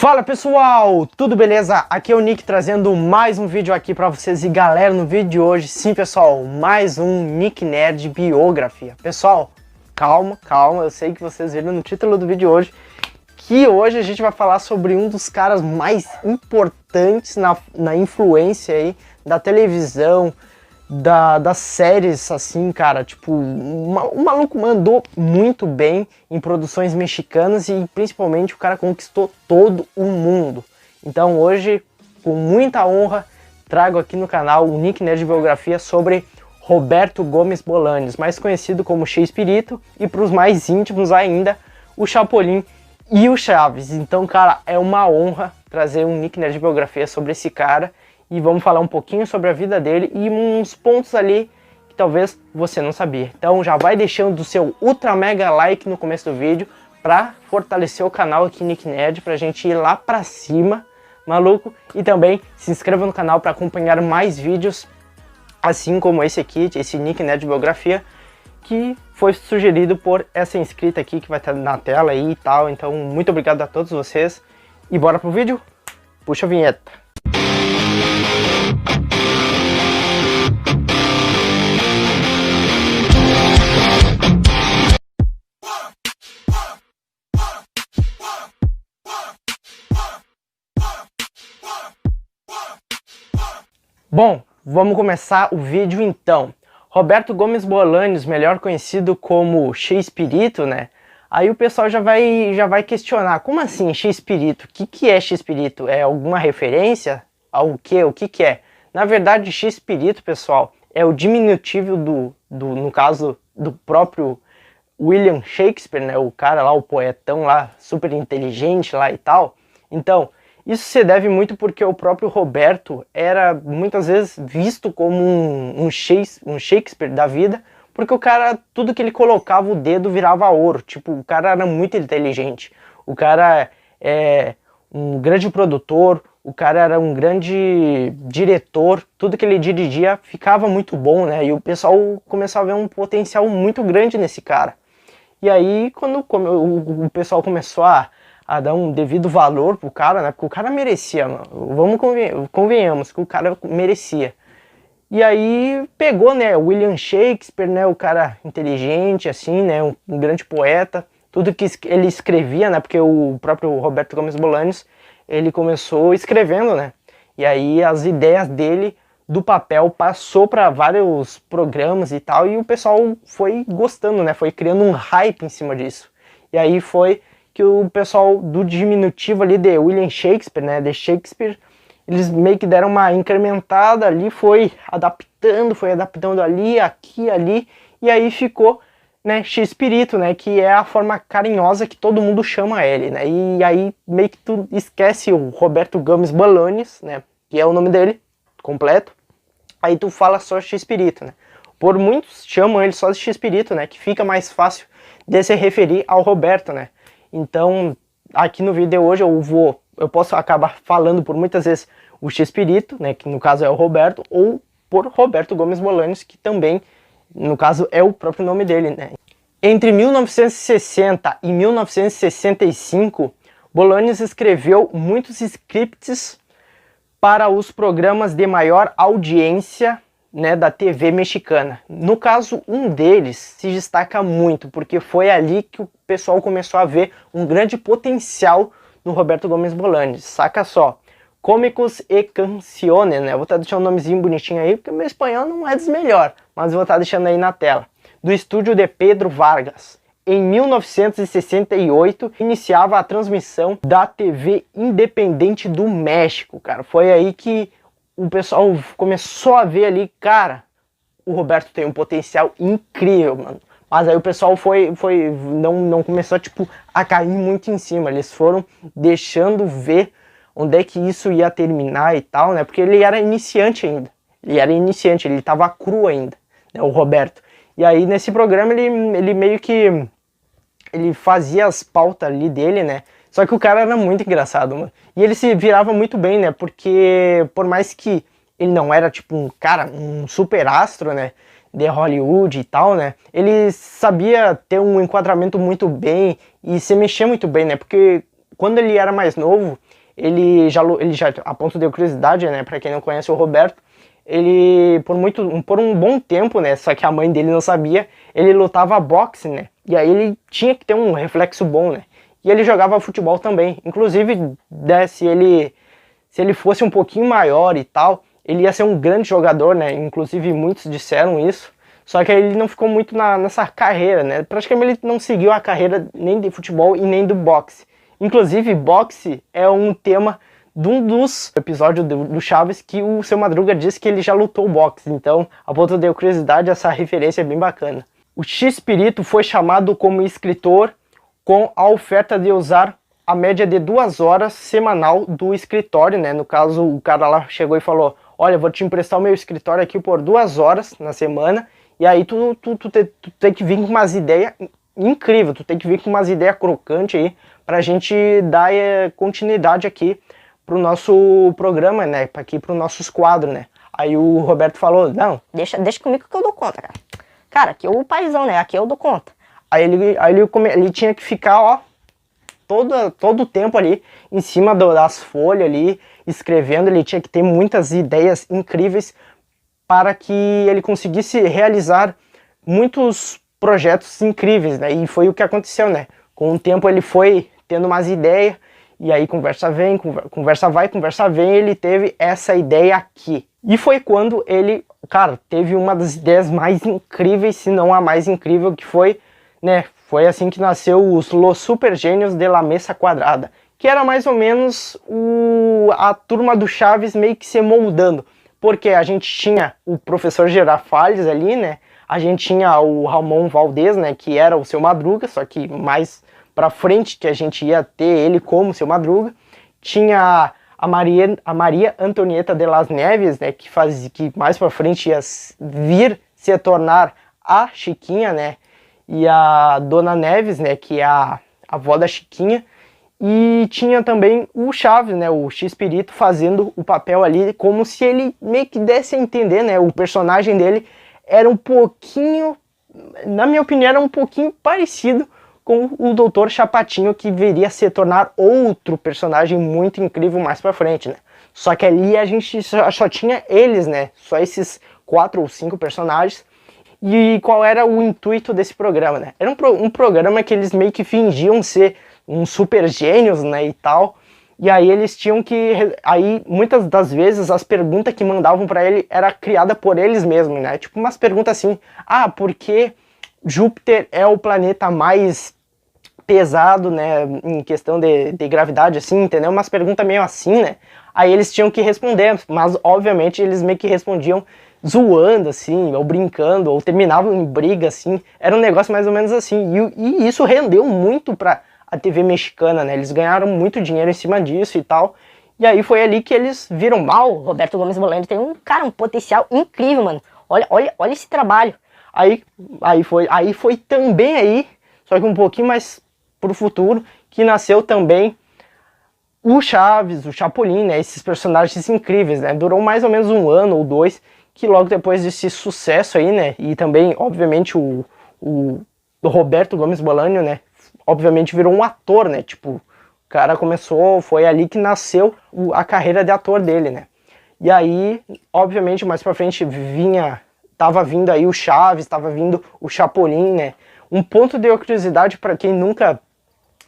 Fala pessoal, tudo beleza? Aqui é o Nick trazendo mais um vídeo aqui pra vocês. E galera, no vídeo de hoje, sim pessoal, mais um Nick Nerd biografia. Pessoal, calma, eu sei que vocês viram no título do vídeo de hoje que hoje a gente vai falar sobre um dos caras mais importantes na influência aí da televisão, das séries, assim, cara, tipo, o maluco mandou muito bem em produções mexicanas e principalmente o cara conquistou todo o mundo. Então hoje, com muita honra, trago aqui no canal o Nick Nerd Biografia sobre Roberto Gomes Bolaños, mais conhecido como Chespirito, e para os mais íntimos ainda, o Chapolin e o Chaves. Então, cara, é uma honra trazer um Nick Nerd Biografia sobre esse cara. E vamos falar um pouquinho sobre a vida dele e uns pontos ali que talvez você não sabia. Então já vai deixando o seu ultra mega like no começo do vídeo para fortalecer o canal aqui Nick Nerd, pra gente ir lá pra cima, maluco. E também se inscreva no canal para acompanhar mais vídeos assim como esse aqui, esse Nick Nerd Biografia, que foi sugerido por essa inscrita aqui que vai estar na tela aí e tal. Então muito obrigado a todos vocês e bora pro vídeo? Puxa a vinheta. Bom, vamos começar o vídeo então. Roberto Gomes Bolaños, melhor conhecido como Chespirito, né? Aí o pessoal já vai questionar, como assim Chespirito? O que é Chespirito? É alguma referência ao quê? O que é? Na verdade, Chespirito, pessoal, é o diminutivo no caso, do próprio William Shakespeare, né? O cara lá, o poetão lá, super inteligente lá e tal. Então, isso se deve muito porque o próprio Roberto era muitas vezes visto como um Shakespeare da vida, porque o cara, tudo que ele colocava o dedo virava ouro. Tipo, o cara era muito inteligente. O cara é um grande produtor, o cara era um grande diretor, tudo que ele dirigia ficava muito bom, né? E o pessoal começou a ver um potencial muito grande nesse cara. E aí, quando o pessoal começou a dar um devido valor pro cara, né? Porque o cara merecia, mano. Convenhamos que o cara merecia. E aí pegou, né, William Shakespeare, né, o cara inteligente, assim, né, um grande poeta, tudo que ele escrevia, né, porque o próprio Roberto Gomes Bolaños, ele começou escrevendo, né, e aí as ideias dele do papel passou para vários programas e tal, e o pessoal foi gostando, né, foi criando um hype em cima disso. E aí foi que o pessoal do diminutivo ali de William Shakespeare, né, de Shakespeare, eles meio que deram uma incrementada ali, foi adaptando ali, aqui, ali, e aí ficou, né, Chespirito, né, que é a forma carinhosa que todo mundo chama ele, né, e aí meio que tu esquece o Roberto Gomes Bolaños, né, que é o nome dele completo, aí tu fala só Chespirito, né. Por muitos chamam ele só de Chespirito, né, que fica mais fácil de se referir ao Roberto, né. Então, aqui no vídeo de hoje eu posso acabar falando por muitas vezes o Chespirito, né, que no caso é o Roberto, ou por Roberto Gomes Bolaños, que também, no caso, é o próprio nome dele, né. Entre 1960 e 1965, Bolaños escreveu muitos scripts para os programas de maior audiência, né, da TV mexicana. No caso, um deles se destaca muito, porque foi ali que o pessoal começou a ver um grande potencial no Roberto Gomes Bolaños. Saca só, Cômicos e Canciones, né? Eu vou estar deixando um nomezinho bonitinho aí, porque meu espanhol não é dos melhores, mas eu vou estar deixando aí na tela. Do estúdio de Pedro Vargas. Em 1968, iniciava a transmissão da TV Independente do México, cara. Foi aí que o pessoal começou a ver ali, cara, o Roberto tem um potencial incrível, mano. Mas aí o pessoal não começou, tipo, a cair muito em cima. Eles foram deixando ver onde é que isso ia terminar e tal, né? Porque ele era iniciante ainda. Ele tava cru ainda, né, o Roberto. E aí nesse programa ele meio que ele fazia as pautas ali dele, né? Só que o cara era muito engraçado, mano. E ele se virava muito bem, né? Porque por mais que ele não era tipo um cara, um super astro, né, de Hollywood e tal, né, ele sabia ter um enquadramento muito bem e se mexer muito bem, né? Porque quando ele era mais novo, ele já a ponto de curiosidade, né, para quem não conhece o Roberto, ele por um bom tempo, né, só que a mãe dele não sabia, ele lutava boxe, né, e aí ele tinha que ter um reflexo bom, né, e ele jogava futebol também, inclusive, né, se ele fosse um pouquinho maior e tal, ele ia ser um grande jogador, né, inclusive muitos disseram isso, só que ele não ficou muito nessa carreira, né, praticamente ele não seguiu a carreira nem de futebol e nem do boxe. Inclusive, boxe é um tema de um dos episódios do Chaves que o Seu Madruga disse que ele já lutou boxe. Então, a ponto de curiosidade, essa referência é bem bacana. O X-Pirito foi chamado como escritor com a oferta de usar a média de 2 horas semanal do escritório, né? No caso, o cara lá chegou e falou, olha, vou te emprestar o meu escritório aqui por 2 horas na semana, e aí tu tem que vir com umas ideias incríveis, tu tem que vir com umas ideias crocantes aí, pra gente dar continuidade aqui pro nosso programa, né, aqui pro nossos quadros, né. Aí o Roberto falou, não, deixa comigo que eu dou conta, cara. Cara, aqui é o paizão, né, aqui eu dou conta. Aí ele tinha que ficar, ó, todo o tempo ali, em cima das folhas ali, escrevendo, ele tinha que ter muitas ideias incríveis para que ele conseguisse realizar muitos projetos incríveis, né, e foi o que aconteceu, né. Com o tempo ele foi tendo umas ideias, e aí conversa vem, conversa vai, conversa vem, ele teve essa ideia aqui. E foi quando ele, cara, teve uma das ideias mais incríveis, se não a mais incrível, que foi, né, foi assim que nasceu os Los Super Gênios de la Mesa Quadrada, que era mais ou menos a turma do Chaves meio que se moldando, porque a gente tinha o professor Girafales ali, né, a gente tinha o Ramon Valdez, né, que era o Seu Madruga, só que mais pra frente que a gente ia ter ele como Seu Madruga. Tinha a Maria Antonieta de las Neves, né, que mais pra frente ia vir se tornar a Chiquinha, né, e a Dona Neves, né, que é a avó da Chiquinha. E tinha também o Chaves, né, o X-Pirito, fazendo o papel ali, como se ele meio que desse a entender, né, o personagem dele era um pouquinho, na minha opinião, era um pouquinho parecido com o Dr. Chapatinho, que viria a se tornar outro personagem muito incrível mais pra frente, né? Só que ali a gente só tinha eles, né? Só esses 4 ou 5 personagens. E qual era o intuito desse programa, né? Era um programa que eles meio que fingiam ser uns super gênios, né, e tal. E aí eles tinham que... Aí, muitas das vezes, as perguntas que mandavam pra ele era criada por eles mesmos, né? Tipo umas perguntas assim, por que Júpiter é o planeta mais pesado, né, em questão de gravidade, assim, entendeu? Umas perguntas meio assim, né? Aí eles tinham que responder, mas obviamente eles meio que respondiam zoando, assim, ou brincando, ou terminavam em briga, assim. Era um negócio mais ou menos assim. E isso rendeu muito pra a TV mexicana, né? Eles ganharam muito dinheiro em cima disso e tal. E aí foi ali que eles viram mal. O Roberto Gomes Bolani tem um potencial incrível, mano. Olha esse trabalho. Aí foi também aí, só que um pouquinho mais pro futuro, que nasceu também o Chaves, o Chapolin, né, esses personagens incríveis, né, durou mais ou menos 1 ano ou 2, que logo depois desse sucesso aí, né, e também, obviamente, o Roberto Gomes Bolanho, né, obviamente virou um ator, né, tipo, o cara começou, foi ali que nasceu a carreira de ator dele, né, e aí, obviamente, mais pra frente tava vindo aí o Chaves, tava vindo o Chapolin, né, um ponto de curiosidade para quem nunca...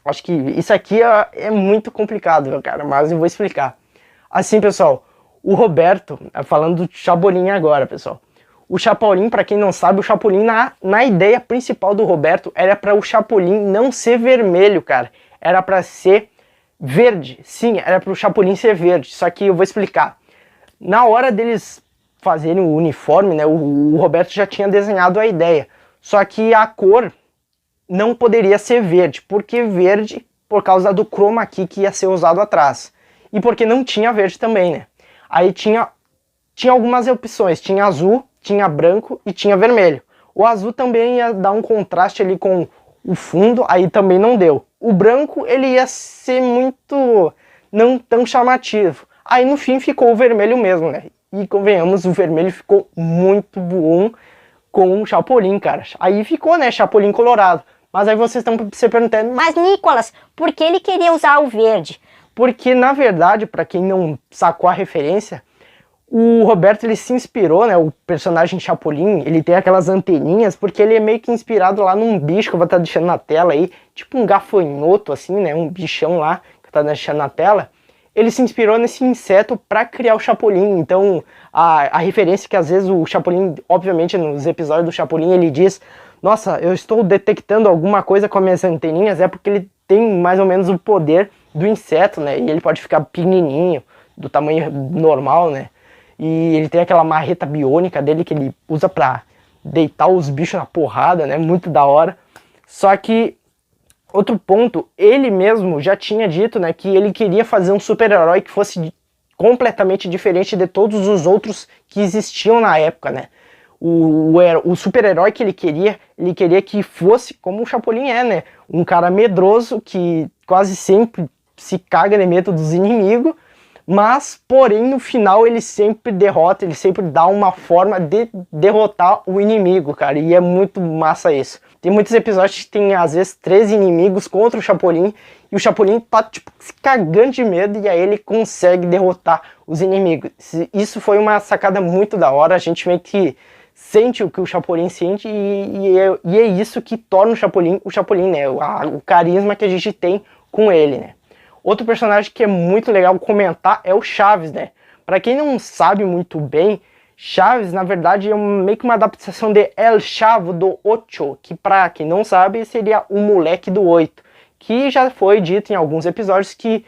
Acho que isso aqui é muito complicado, cara, mas eu vou explicar. Assim, pessoal, o Roberto, falando do Chapolin agora, pessoal. O Chapolin, para quem não sabe, o Chapolin, na ideia principal do Roberto, era para o Chapolin não ser vermelho, cara. Era para ser verde. Sim, era para o Chapolin ser verde, só que eu vou explicar. Na hora deles fazerem o uniforme, né, o Roberto já tinha desenhado a ideia. Só que a cor não poderia ser verde, porque verde por causa do chroma key que ia ser usado atrás. E porque não tinha verde também, né? Aí tinha algumas opções, tinha azul, tinha branco e tinha vermelho. O azul também ia dar um contraste ali com o fundo, aí também não deu. O branco ele ia ser muito não tão chamativo. Aí no fim ficou o vermelho mesmo, né? E convenhamos, o vermelho ficou muito bom com o Chapolin, cara. Aí ficou, né, Chapolin colorado. Mas aí vocês estão se perguntando, Mas, Nicolas, por que ele queria usar o verde? porque na verdade, para quem não sacou a referência, o Roberto ele se inspirou, né, o personagem Chapolin, ele tem aquelas anteninhas, porque ele é meio que inspirado lá num bicho que eu vou estar deixando na tela aí, tipo um gafanhoto assim, né, um bichão lá que eu tô deixando na tela. Ele se inspirou nesse inseto para criar o Chapolin. Então a referência que às vezes o Chapolin, obviamente nos episódios do Chapolin ele diz: nossa, eu estou detectando alguma coisa com as minhas anteninhas, é porque ele tem mais ou menos o poder do inseto, né? E ele pode ficar pequenininho, do tamanho normal, né? E ele tem aquela marreta biônica dele que ele usa pra deitar os bichos na porrada, né? Muito da hora. Só que, outro ponto, ele mesmo já tinha dito, né, que ele queria fazer um super-herói que fosse completamente diferente de todos os outros que existiam na época, né? O super-herói que ele queria que fosse como o Chapolin é, né? Um cara medroso que quase sempre se caga de medo dos inimigos, mas, porém, no final ele sempre derrota, ele sempre dá uma forma de derrotar o inimigo, cara, e é muito massa isso. Tem muitos episódios que tem, às vezes, 3 inimigos contra o Chapolin, e o Chapolin tá, tipo, se cagando de medo, e aí ele consegue derrotar os inimigos. Isso foi uma sacada muito da hora, a gente meio que sente o que o Chapolin sente, e é isso que torna o Chapolin, né, o carisma que a gente tem com ele, né. Outro personagem que é muito legal comentar é o Chaves, né? Pra quem não sabe muito bem, Chaves, na verdade, é meio que uma adaptação de El Chavo do Ocho, que pra quem não sabe, seria o moleque do 8, que já foi dito em alguns episódios que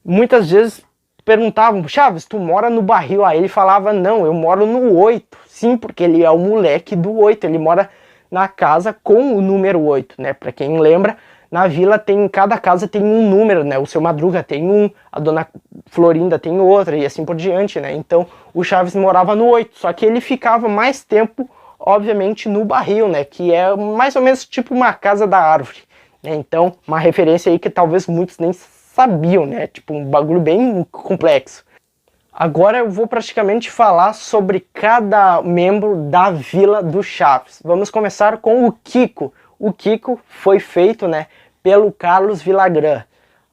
muitas vezes perguntavam: Chaves, tu mora no barril? Aí ele falava: não, eu moro no 8. Sim, porque ele é o moleque do 8, ele mora na casa com o número 8, né? Pra quem lembra, na vila tem, cada casa tem um número, né? O Seu Madruga tem um, a Dona Florinda tem outra e assim por diante, né? Então o Chaves morava no 8, só que ele ficava mais tempo, obviamente, no barril, né? Que é mais ou menos tipo uma casa da árvore, né? Então, uma referência aí que talvez muitos nem sabiam, né? Tipo um bagulho bem complexo. Agora eu vou praticamente falar sobre cada membro da Vila do Chaves. Vamos começar com o Kiko. O Kiko foi feito, né, pelo Carlos Villagrán.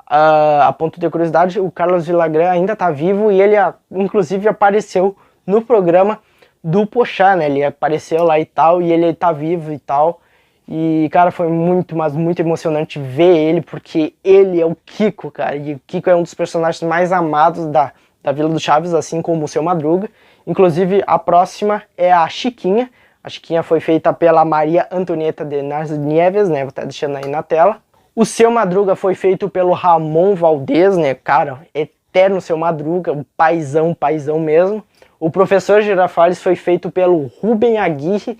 A ponto de curiosidade, o Carlos Villagrán ainda está vivo e ele, inclusive, apareceu no programa do Pochá, né? Ele apareceu lá e tal, e ele tá vivo e tal. E, cara, foi muito, mas muito emocionante ver ele, porque ele é o Kiko, cara. E o Kiko é um dos personagens mais amados da Vila do Chaves, assim como o Seu Madruga. Inclusive, a próxima é a Chiquinha. A Chiquinha foi feita pela Maria Antonieta de Nieves, né? Vou estar deixando aí na tela. O Seu Madruga foi feito pelo Ramon Valdez, né? Cara, eterno Seu Madruga, um paizão mesmo. O Professor Girafales foi feito pelo Rubem Aguirre.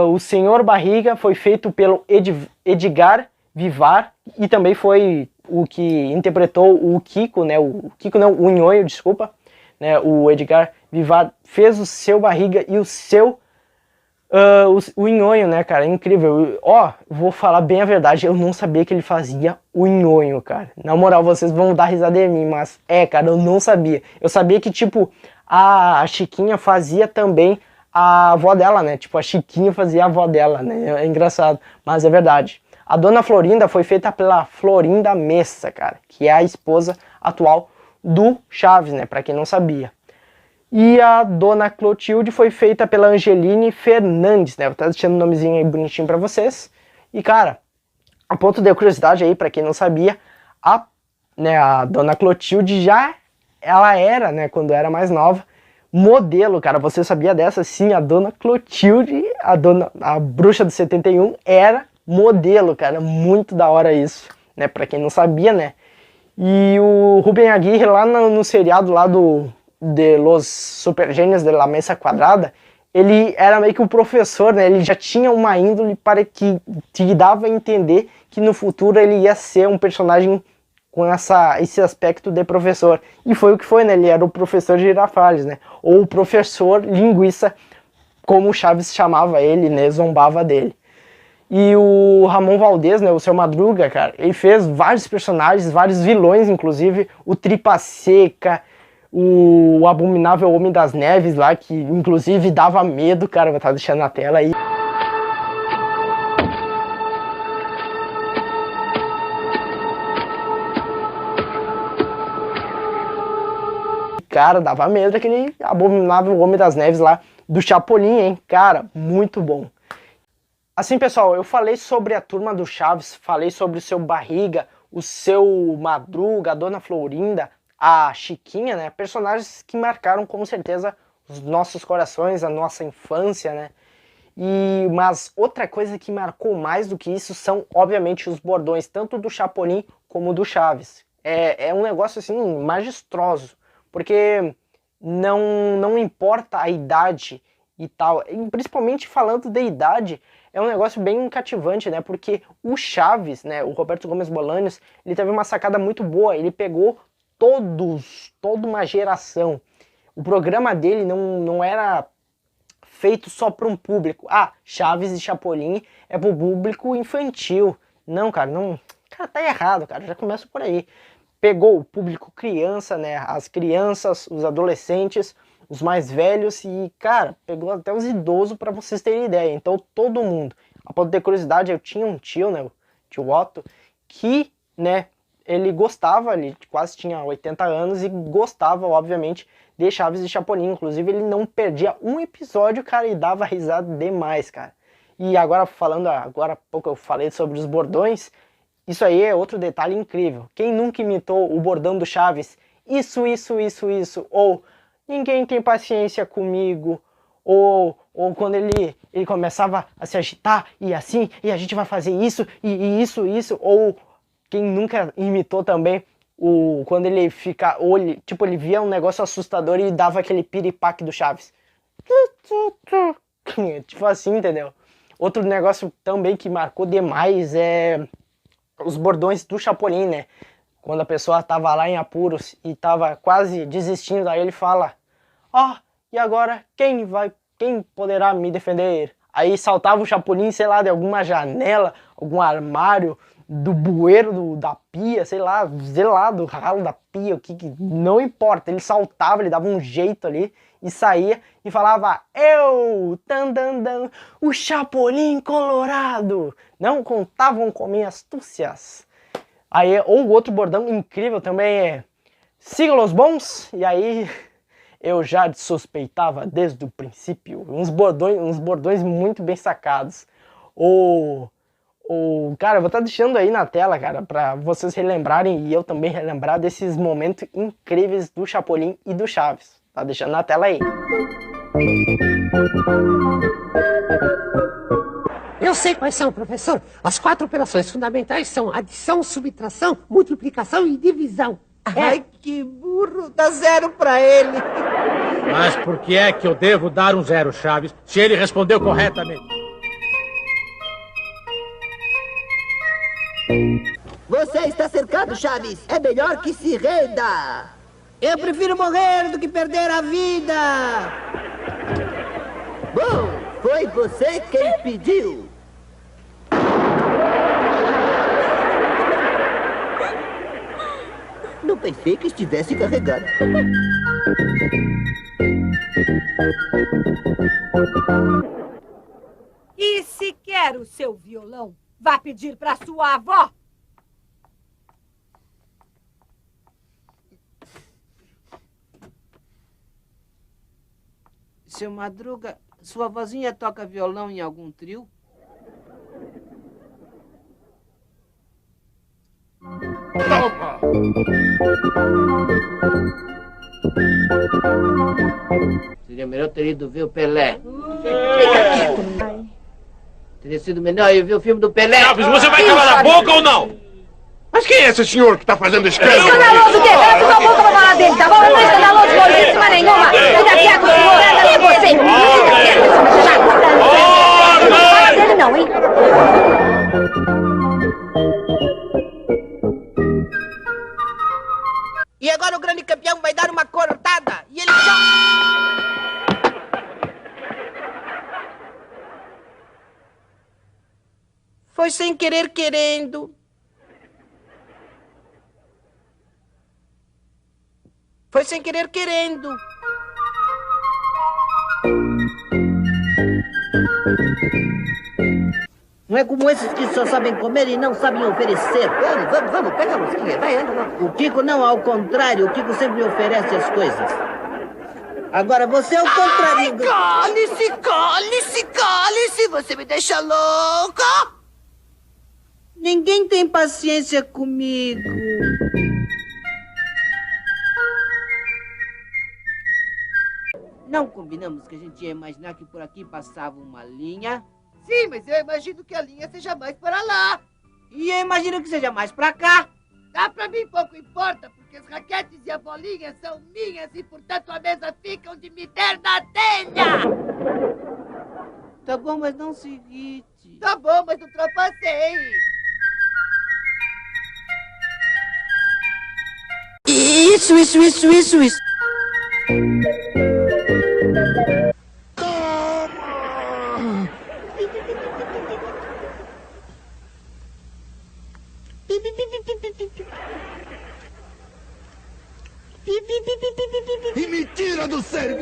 O Senhor Barriga foi feito pelo Edgar Vivar. E também foi o que interpretou o Kiko, né? O Kiko não, o Nhonho, desculpa. Né, o Edgar Vivar fez o Seu Barriga e o seu o Nhonho, né, cara, é incrível. Ó, vou falar bem a verdade, eu não sabia que ele fazia o Nhonho, cara. Na moral, vocês vão dar risada em mim, mas cara, eu não sabia. Eu sabia que, tipo, a Chiquinha fazia também a avó dela, né, tipo, a Chiquinha fazia a avó dela, né, é engraçado, mas é verdade. A Dona Florinda foi feita pela Florinda Messa, cara, que é a esposa atual do Chaves, né, pra quem não sabia. E a Dona Clotilde foi feita pela Angeline Fernandes, né, vou estar deixando o nomezinho aí bonitinho pra vocês. E, cara, a ponto de curiosidade aí, pra quem não sabia, a Dona Clotilde ela era, né, quando era mais nova, modelo, cara. Você sabia dessa? Sim, a Dona Clotilde, a bruxa do 71, era modelo, cara. Muito da hora isso, né, pra quem não sabia, né. E o Rubem Aguirre, lá no seriado lá de Los Supergênios de la Mesa Quadrada, ele era meio que um professor, né? Ele já tinha uma índole para que te dava a entender que no futuro ele ia ser um personagem com esse aspecto de professor. E foi o que foi, né? Ele era o professor Girafales, né? Ou o professor linguiça, como o Chaves chamava ele, né? Zombava dele. E o Ramon Valdez, né, o Seu Madruga, cara, ele fez vários personagens, vários vilões, inclusive o Tripa Seca, o Abominável Homem das Neves lá, que inclusive dava medo, cara, vou estar deixando na tela aí. cara, dava medo aquele abominável Homem das Neves lá do Chapolin, hein? Cara, muito bom. Assim, pessoal, eu falei sobre a turma do Chaves, falei sobre o seu Barriga, o seu Madruga, a Dona Florinda, a Chiquinha, né? Personagens que marcaram com certeza os nossos corações, a nossa infância, né? Mas outra coisa que marcou mais do que isso são, obviamente, os bordões, tanto do Chapolin como do Chaves. É um negócio, assim, magistroso, porque não importa a idade e tal, e principalmente falando da idade, é um negócio bem cativante, né? Porque o Chaves, né, o Roberto Gomes Bolanhos, ele teve uma sacada muito boa, ele pegou toda uma geração. O programa dele não era feito só para um público. Ah, Chaves e Chapolin é para o público infantil. Não, cara, não. Cara, tá errado, cara. Já começa por aí. Pegou o público criança, né? As crianças, os adolescentes, os mais velhos e, cara, pegou até os idosos para vocês terem ideia. Então, todo mundo. A ponto de ter curiosidade, eu tinha um tio, né? O tio Otto, que, né? Ele gostava, ele quase tinha 80 anos e gostava, obviamente, de Chaves e Chapolin. Inclusive, ele não perdia um episódio, cara, e dava risada demais, cara. E agora, agora há pouco eu falei sobre os bordões, isso aí é outro detalhe incrível. Quem nunca imitou o bordão do Chaves? Isso, ou ninguém tem paciência comigo, ou quando ele começava a se agitar, e assim, e a gente vai fazer isso, e isso, ou quem nunca imitou também quando ele fica, ou ele via um negócio assustador e dava aquele piripaque do Chaves. Tipo assim, entendeu? Outro negócio também que marcou demais é os bordões do Chapolin, né? Quando a pessoa tava lá em apuros e tava quase desistindo, aí ele fala: ó, e agora quem poderá me defender? Aí saltava o Chapolin, sei lá, de alguma janela, algum armário, do bueiro da pia, sei lá, do ralo da pia, não importa, ele saltava, ele dava um jeito ali e saía e falava: eu, dan, o Chapolin Colorado, não contavam com minhas astúcias. Aí, ou outro bordão incrível também é: sigam os bons, e aí eu já suspeitava desde o princípio, uns bordões muito bem sacados. Cara, eu vou estar deixando aí na tela, cara, para vocês relembrarem e eu também relembrar desses momentos incríveis do Chapolin e do Chaves. Tá deixando na tela aí. Eu sei quais são, professor. As 4 operações fundamentais são adição, subtração, multiplicação e divisão. Ai, que burro! Dá 0 pra ele. Mas por que é que eu devo dar um 0, Chaves, se ele respondeu corretamente? Você está cercado, Chaves. É melhor que se renda. Eu prefiro morrer do que perder a vida. Bom, foi você quem pediu. Não pensei que estivesse carregado. E se quer o seu violão, vá pedir para sua avó. Seu Madruga, sua vozinha toca violão em algum trio? Toma! Seria melhor ter ido ver o Pelé. Teria sido melhor eu ver o filme do Pelé. Chaves, você vai calar a boca ou não? Mas quem é esse senhor que está fazendo escândalo? Escandaloso o quê? Cala tua boca pra falar dele, tá bom? Eu não é escandaloso coisíssima nenhuma. Fica quieto, senhor. Cadê você? Fica quieto, essa chata. Não fala dele não, hein? E agora o grande campeão vai dar uma cortada. E ele só... Foi sem querer querendo. Foi sem querer querendo. Não é como esses que só sabem comer e não sabem oferecer. Vamos, pega a mosquinha, vai, anda lá. O Kiko não, ao contrário, o Kiko sempre oferece as coisas. Agora você é o contrário. Cale-se, você me deixa louca! Ninguém tem paciência comigo. Não combinamos que a gente ia imaginar que por aqui passava uma linha? Sim, mas eu imagino que a linha seja mais para lá. E eu imagino que seja mais pra cá. Dá pra mim, pouco importa, porque as raquetes e a bolinha são minhas e, portanto, a mesa fica onde me der na telha. Tá bom, mas não se irrite. Tá bom, mas ultrapassei. Isso. E me tira do sério,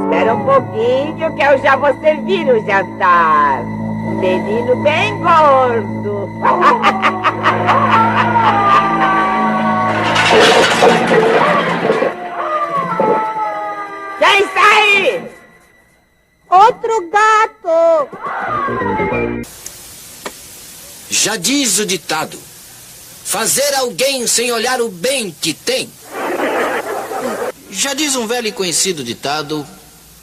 Espera um pouquinho que eu já vou servir o jantar. Menino bem gordo. Quem está aí? Outro gato. Já diz o ditado: fazer alguém sem olhar o bem que tem. Já diz um velho e conhecido ditado: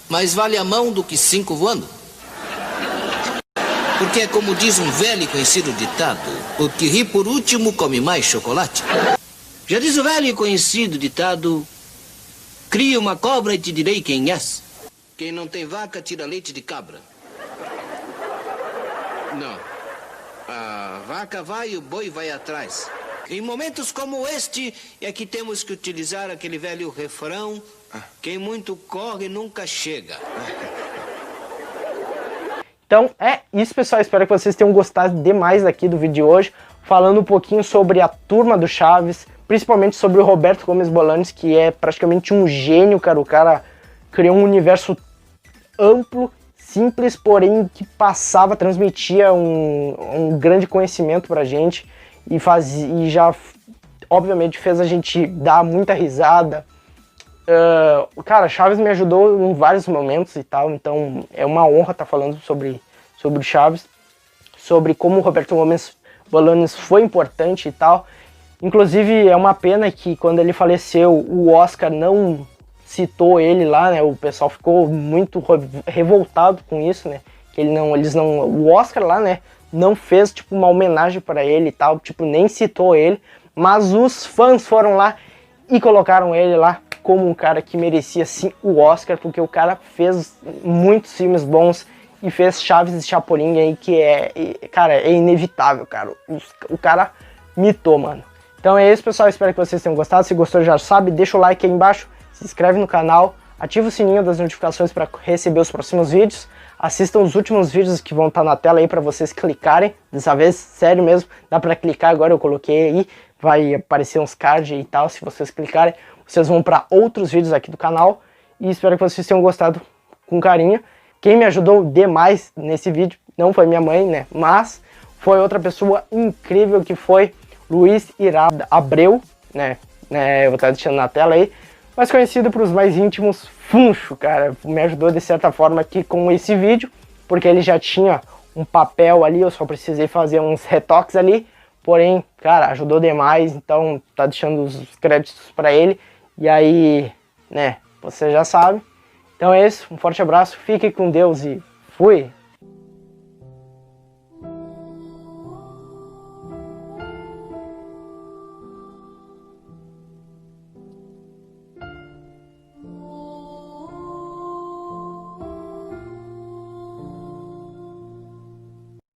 mais vale a mão do que 5 voando. Porque é como diz um velho e conhecido ditado: o que ri por último come mais chocolate. Já diz o velho e conhecido ditado: cria uma cobra e te direi quem és. Quem não tem vaca tira leite de cabra. Não. A vaca vai e o boi vai atrás. Em momentos como este é que temos que utilizar aquele velho refrão: quem muito corre nunca chega. Então é isso, pessoal, espero que vocês tenham gostado demais daqui do vídeo de hoje, falando um pouquinho sobre a turma do Chaves, principalmente sobre o Roberto Gomes Bolaños, que é praticamente um gênio, cara. O cara criou um universo amplo, simples, porém que passava, transmitia um grande conhecimento pra gente e já, obviamente, fez a gente dar muita risada. Cara, Chaves me ajudou em vários momentos e tal, então é uma honra estar falando sobre o Chaves, sobre como o Roberto Gomes Bolaños foi importante e tal. Inclusive, é uma pena que quando ele faleceu, o Oscar não citou ele lá, né? O pessoal ficou muito revoltado com isso, né? Que o Oscar lá, né, não fez tipo uma homenagem para ele e tal, tipo, nem citou ele, mas os fãs foram lá e colocaram ele lá como um cara que merecia sim o Oscar, porque o cara fez muitos filmes bons e fez Chaves e Chapolin aí, que cara, é inevitável, cara. O cara mitou, mano. Então é isso, pessoal, espero que vocês tenham gostado. Se gostou, já sabe, deixa o like aí embaixo, se inscreve no canal, ativa o sininho das notificações para receber os próximos vídeos. Assistam os últimos vídeos que vão estar na tela aí para vocês clicarem. Dessa vez, sério mesmo, dá para clicar agora, eu coloquei aí, vai aparecer uns cards e tal. Se vocês clicarem, vocês vão para outros vídeos aqui do canal. E espero que vocês tenham gostado com carinho. Quem me ajudou demais nesse vídeo não foi minha mãe, né? Mas foi outra pessoa incrível, que foi Luiz Irado Abreu, né? Eu vou estar deixando na tela aí. Mas conhecido para os mais íntimos, Funcho, cara. Me ajudou de certa forma aqui com esse vídeo, porque ele já tinha um papel ali, eu só precisei fazer uns retoques ali. Porém, cara, ajudou demais, então tá deixando os créditos para ele. E aí, né, você já sabe. Então é isso, um forte abraço, fique com Deus e fui!